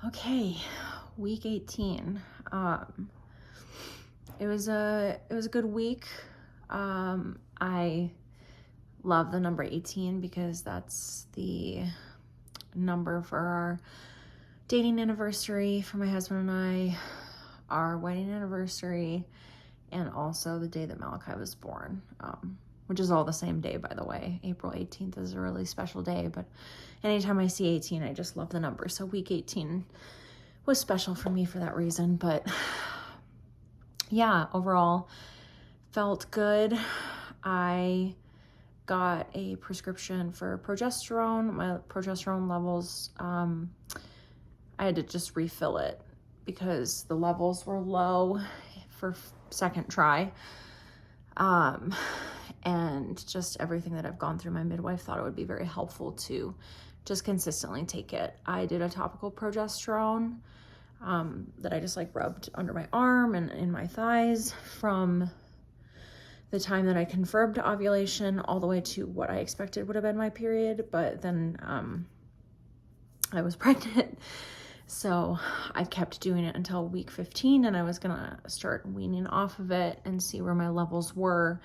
Okay, week 18. It was a good week. I love the number 18 because that's the number for our dating anniversary for my husband and I, our wedding anniversary, and also the day that Malachi was born, which is all the same day, by the way. April 18th is a really special day, but anytime I see 18, I just love the number. So week 18 was special for me for that reason. But yeah, overall felt good. I got a prescription for progesterone. My progesterone levels, I had to just refill it because the levels were low for second try. And just everything that I've gone through, my midwife thought it would be very helpful to just consistently take it. I did a topical progesterone that I just like rubbed under my arm and in my thighs from the time that I confirmed ovulation all the way to what I expected would have been my period. But then I was pregnant. So I kept doing it until week 15, and I was gonna start weaning off of it and see where my levels were.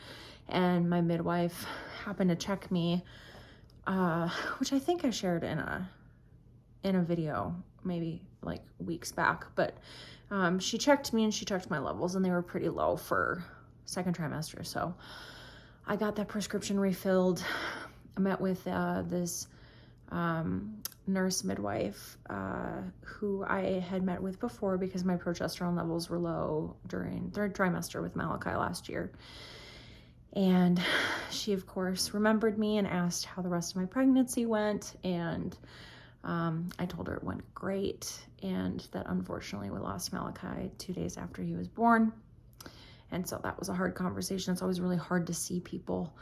And my midwife happened to check me, which I think I shared in a video maybe like weeks back, but she checked me and she checked my levels, and they were pretty low for second trimester. So I got that prescription refilled. I met with this nurse midwife who I had met with before because my progesterone levels were low during third trimester with Malachi last year. And she, of course, remembered me and asked how the rest of my pregnancy went. And I told her it went great, and that unfortunately we lost Malachi 2 days after he was born. And so that was a hard conversation. It's always really hard to see people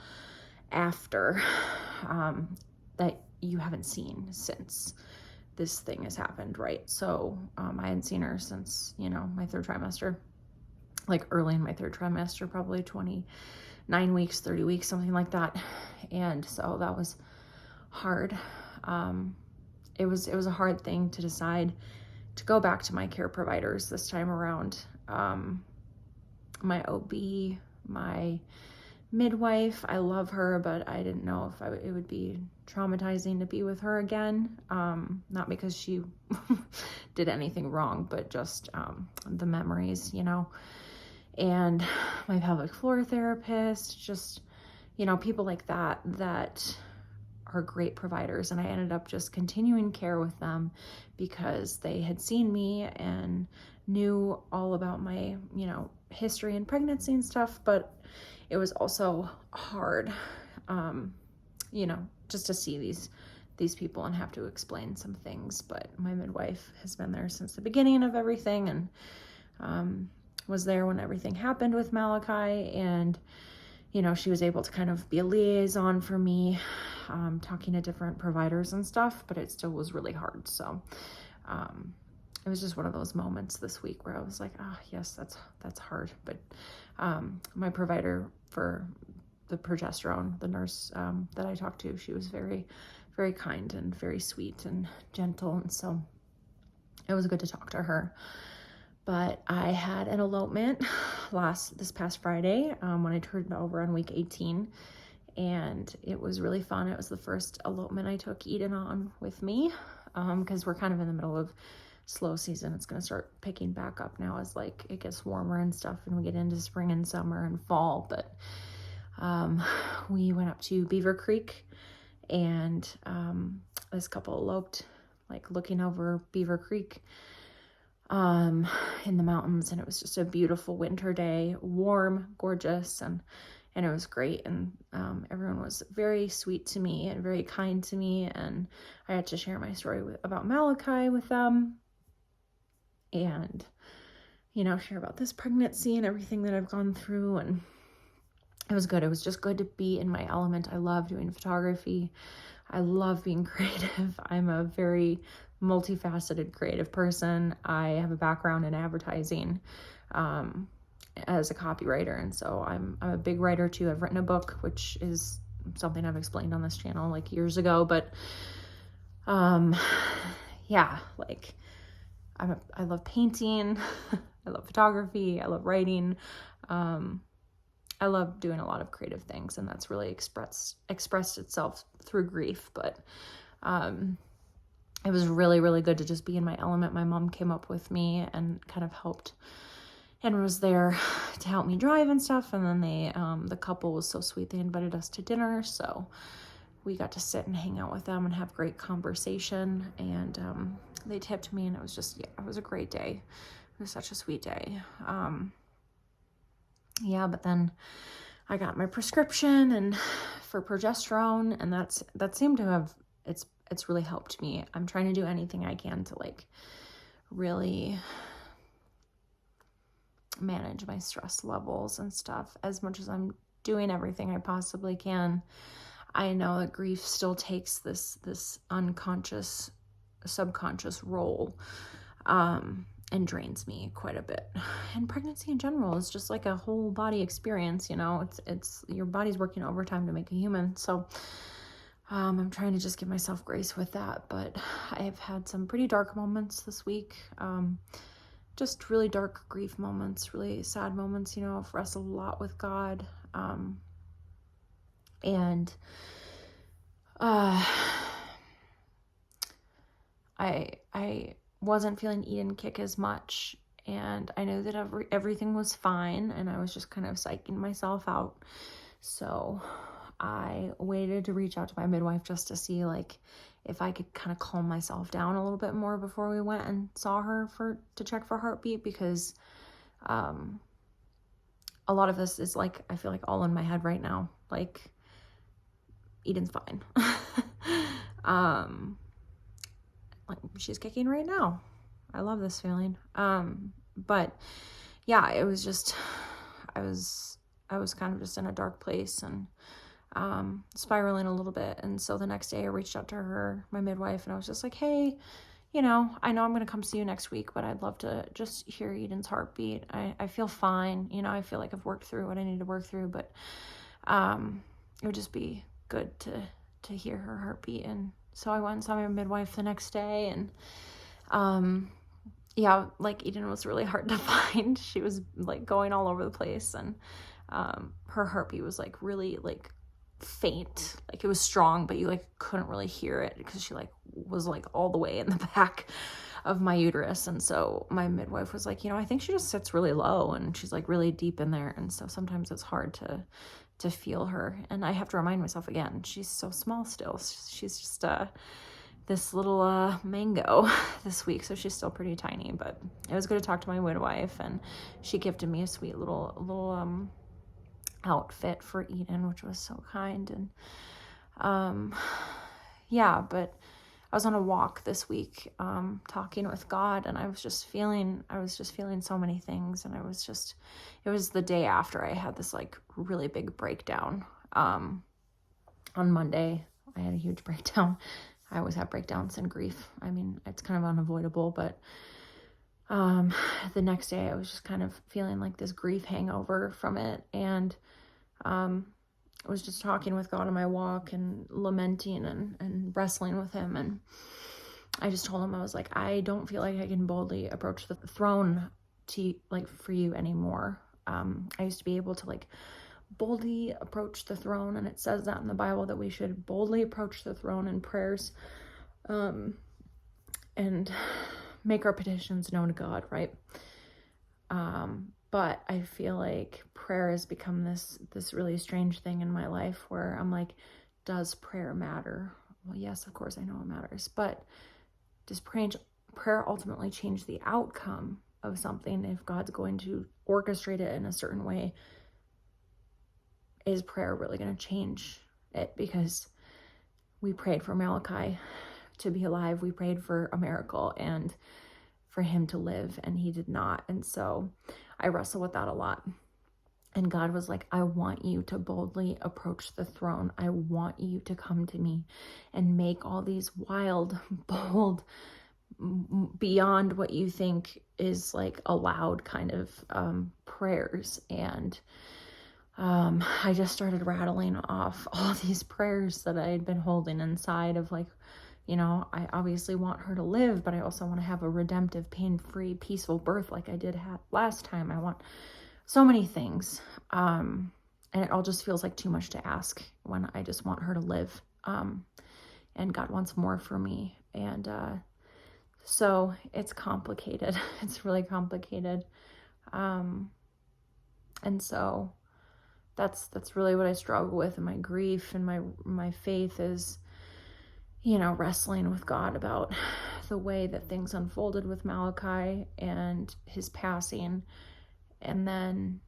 after that you haven't seen since this thing has happened, right? So I hadn't seen her since, my third trimester, like early in my third trimester, probably 29 weeks, 30 weeks, something like that. And so that was hard. It was a hard thing to decide to go back to my care providers this time around. My OB, my midwife, I love her, but I didn't know if it would be traumatizing to be with her again. Not because she did anything wrong, but just the memories, and my pelvic floor therapist, just, people like that are great providers. And I ended up just continuing care with them because they had seen me and knew all about my, history and pregnancy and stuff. But it was also hard, just to see these people and have to explain some things. But my midwife has been there since the beginning of everything, and was there when everything happened with Malachi. And, she was able to kind of be a liaison for me, talking to different providers and stuff, but it still was really hard. So it was just one of those moments this week where I was like, yes, that's hard. But my provider for the progesterone, the nurse that I talked to, she was very, very kind and very sweet and gentle. And so it was good to talk to her. But I had an elopement this past Friday when I turned over on week 18. And it was really fun. It was the first elopement I took Eden on with me, because we're kind of in the middle of slow season. It's going to start picking back up now as like it gets warmer and stuff, and we get into spring and summer and fall. But we went up to Beaver Creek, and this couple eloped, like looking over Beaver Creek in the mountains. And it was just a beautiful winter day, warm, gorgeous, and it was great. And everyone was very sweet to me and very kind to me. And I had to share my story about Malachi with them, and, share about this pregnancy and everything that I've gone through. And it was good. It was just good to be in my element. I love doing photography. I love being creative. I'm a very multifaceted creative person. I have a background in advertising, as a copywriter. And so I'm a big writer too. I've written a book, which is something I've explained on this channel like years ago, but yeah, like I love painting. I love photography. I love writing. I love doing a lot of creative things, and that's really expressed itself through grief. But it was really, really good to just be in my element. My mom came up with me and kind of helped and was there to help me drive and stuff. And then the couple was so sweet. They invited us to dinner. So we got to sit and hang out with them and have great conversation. And they tipped me, and it was just, it was a great day. It was such a sweet day. But then I got my prescription and for progesterone, and that seemed to have, it's really helped me. I'm trying to do anything I can to like really manage my stress levels and stuff. As much as I'm doing everything I possibly can, I know that grief still takes this unconscious, subconscious role, and drains me quite a bit. And pregnancy in general is just like a whole body experience, it's your body's working overtime to make a human. So I'm trying to just give myself grace with that. But I've had some pretty dark moments this week. Just really dark grief moments, really sad moments. I've wrestled a lot with God. I wasn't feeling Eden kick as much, and I knew that everything was fine, and I was just kind of psyching myself out. So I waited to reach out to my midwife just to see like if I could kind of calm myself down a little bit more before we went and saw her to check for heartbeat, because a lot of this is like, I feel like all in my head right now. Like, Eden's fine. Like she's kicking right now. I love this feeling. But yeah, it was just, I was kind of just in a dark place and spiraling a little bit. And so the next day I reached out to her, my midwife, and I was just like, hey, I know I'm going to come see you next week, but I'd love to just hear Eden's heartbeat. I feel fine. I feel like I've worked through what I need to work through, but it would just be good to hear her heartbeat. And so I went and saw my midwife the next day, and like Eden was really hard to find. She was like going all over the place, and her heartbeat was like really like faint. Like it was strong, but you like couldn't really hear it because she like was like all the way in the back of my uterus. And so my midwife was like, I think she just sits really low and she's like really deep in there. And so sometimes it's hard to feel her. And I have to remind myself again, she's so small still. She's just this little mango this week, so she's still pretty tiny. But it was good to talk to my midwife, and she gifted me a sweet little outfit for Eden, which was so kind. And but I was on a walk this week, talking with God, and I was just feeling so many things. And it was the day after I had this like really big breakdown. On Monday, I had a huge breakdown. I always have breakdowns in grief. I mean, it's kind of unavoidable, but the next day I was just kind of feeling like this grief hangover from it. And I was just talking with God on my walk and lamenting and wrestling with him. And I just told him, I was like, I don't feel like I can boldly approach the throne for you anymore. I used to be able to like boldly approach the throne, and it says that in the Bible that we should boldly approach the throne in prayers, and make our petitions known to God, right? But I feel like prayer has become this really strange thing in my life where I'm like, does prayer matter? Well, yes, of course I know it matters, but does prayer ultimately change the outcome of something? If God's going to orchestrate it in a certain way, is prayer really going to change it? Because we prayed for Malachi to be alive. We prayed for a miracle and for him to live, and he did not. And so I wrestle with that a lot. And God was like, I want you to boldly approach the throne. I want you to come to me and make all these wild, bold, beyond what you think is like allowed kind of prayers. And I just started rattling off all these prayers that I had been holding inside of like You know, I obviously want her to live, but I also want to have a redemptive, pain-free, peaceful birth like I did last time. I want so many things. And it all just feels like too much to ask when I just want her to live. And God wants more for me. And so it's complicated. It's really complicated. And so that's really what I struggle with, and my grief and my faith is, you know, wrestling with God about the way that things unfolded with Malachi and his passing, and then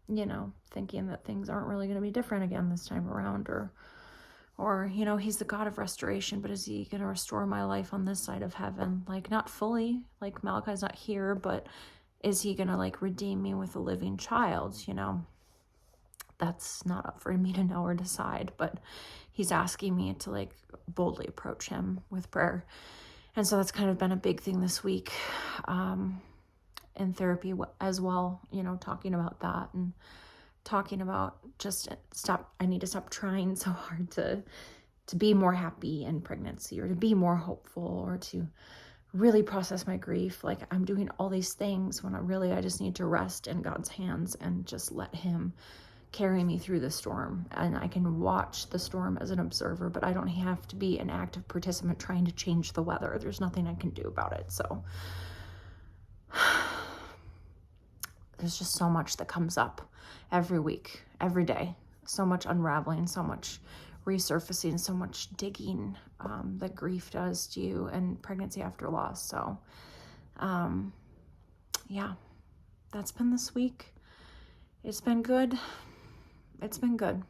you know, thinking that things aren't really going to be different again this time around, or you know, he's the God of restoration, but is he going to restore my life on this side of heaven? Like, not fully, like Malachi's not here, but is he going to like redeem me with a living child? You know, that's not up for me to know or decide, but he's asking me to like boldly approach him with prayer. And so that's kind of been a big thing this week, in therapy as well, you know, talking about that and talking about just I need to stop trying so hard to be more happy in pregnancy, or to be more hopeful, or to really process my grief. Like, I'm doing all these things when I just need to rest in God's hands and just let him carry me through the storm. And I can watch the storm as an observer, but I don't have to be an active participant trying to change the weather. There's nothing I can do about it. So there's just so much that comes up every week, every day. So much unraveling, so much resurfacing, so much digging that grief does to you, and pregnancy after loss. So yeah, that's been this week. It's been good. It's been good.